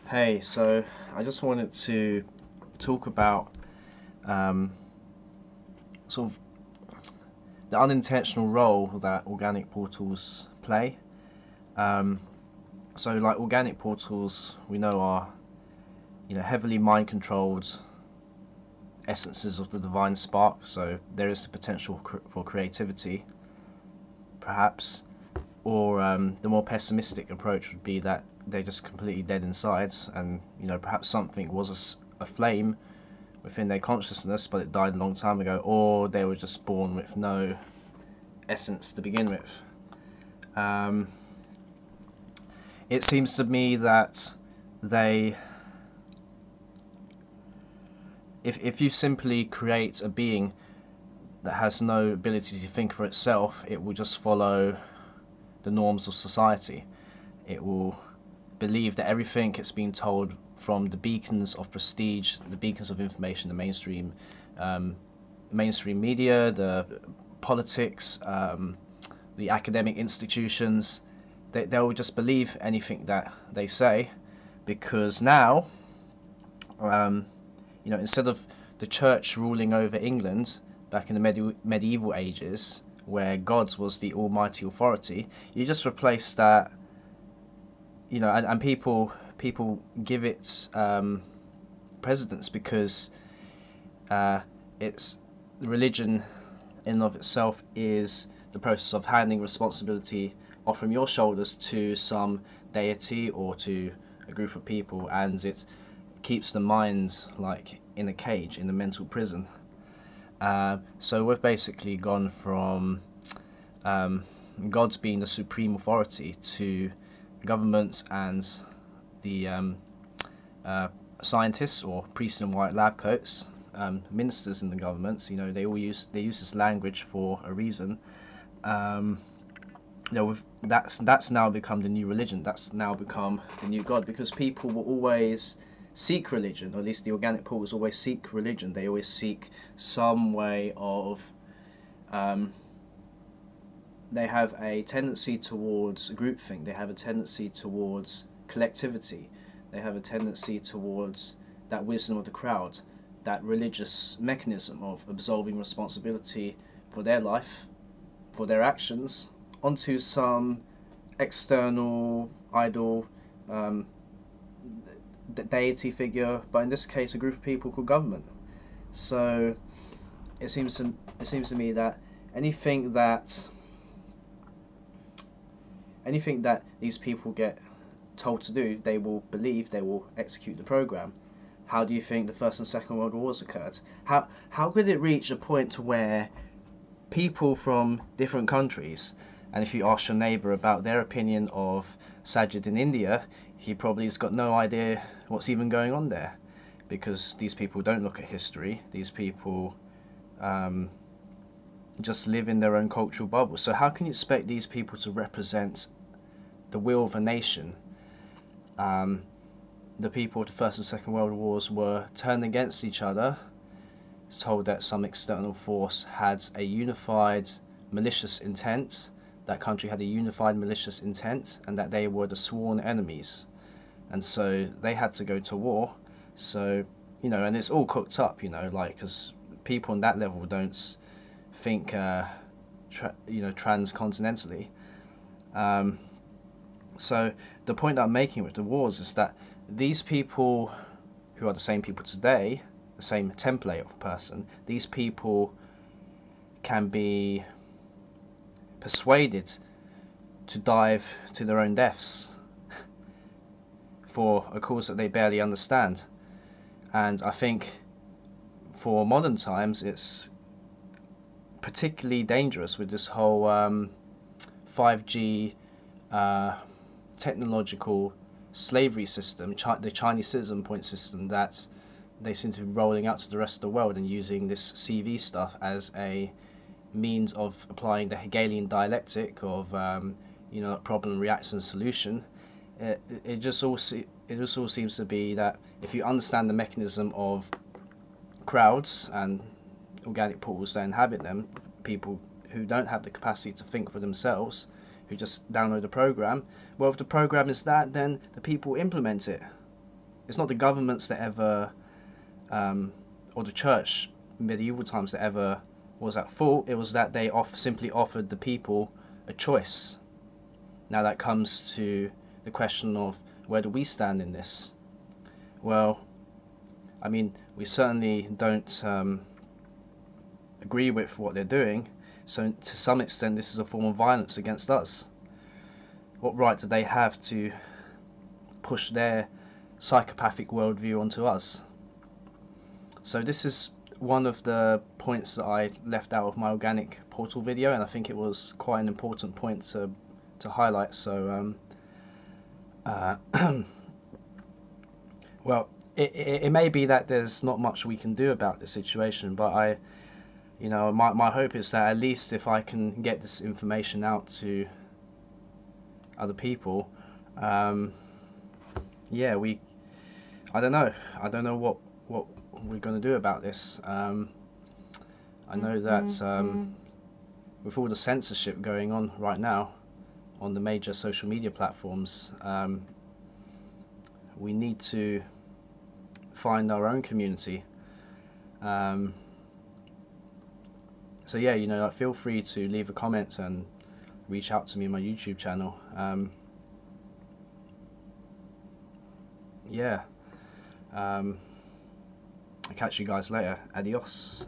Hey, so I just wanted to talk about um, sort of the unintentional role that organic portals play. Um, like organic portals, we know are heavily mind-controlled essences of the divine spark. So there is the potential for creativity, perhaps, or the more pessimistic approach would be that they're just completely dead inside, and perhaps something was a flame within their consciousness, but it died a long time ago, or they were just born with no essence to begin with. Um, it seems to me that they, if you simply create a being that has no ability to think for itself, it will just follow the norms of society. It will believe that everything it's been told from the beacons of prestige, the beacons of information, the mainstream media, the politics, the academic institutions. They'll just believe anything that they say, because now, um, instead of the church ruling over England back in the medieval ages, where God was the almighty authority, you just replace that, and people give it precedence because it's religion in and of itself is the process of handing responsibility off from your shoulders to some deity or to a group of people, and it keeps the mind like in a cage, in a mental prison. So we've basically gone from um, God's being the supreme authority to governments and the scientists or priests in white lab coats, ministers in the governments. They use this language for a reason. Um, that's now become the new religion. That's now become the new God, because people will always seek religion, or at least the organic portals always seek religion. They always seek some way of. They have a tendency towards groupthink. They have a tendency towards collectivity. They have a tendency towards that wisdom of the crowd, that religious mechanism of absolving responsibility for their life, for their actions, onto some external idol, um, deity figure, but in this case a group of people called government. So it seems to me that anything that anything that these people get told to do, they will believe, they will execute the program. How do you think the First and Second World Wars occurred? How could it reach a point to where people from different countries, and if you ask your neighbour about their opinion of Sajid in India, he probably has got no idea what's even going on there, because these people don't look at history. These people um, just live in their own cultural bubble. So how can you expect these people to represent the will of a nation? Um, the people of the First and Second World Wars were turned against each other, told that some external force had a unified malicious intent, that country had a unified malicious intent, and that they were the sworn enemies. And so they had to go to war. So, and it's all cooked up, because people on that level don't think, transcontinentally. Um, so the point that I'm making with the wars is that these people, who are the same people today, the same template of person, these people can be persuaded to dive to their own deaths for a cause that they barely understand. And I think for modern times it's particularly dangerous with this whole 5G technological slavery system, the Chinese citizen point system, that they seem to be rolling out to the rest of the world, and using this CV stuff as a means of applying the Hegelian dialectic of problem, reaction, solution. It just all seems to be that if you understand the mechanism of crowds and organic portals that inhabit them, people who don't have the capacity to think for themselves, who just download the program, well, if the program is that, then the people implement it. It's not the governments that ever, or the church, medieval times, that ever was at fault. It was that they simply offered the people a choice. Now that comes to the question of, where do we stand in this? Well, I mean, we certainly don't agree with what they're doing, so to some extent this is a form of violence against us. What right do they have to push their psychopathic worldview onto us? So this is one of the points that I left out of my organic portal video, and I think it was quite an important point to highlight. So well, it may be that there's not much we can do about the situation, but my hope is that at least if I can get this information out to other people, yeah, I don't know what we're going to do about this. I know that with all the censorship going on right now on the major social media platforms, we need to find our own community. So yeah, feel free to leave a comment and reach out to me on my YouTube channel. Yeah, I'll catch you guys later. Adios.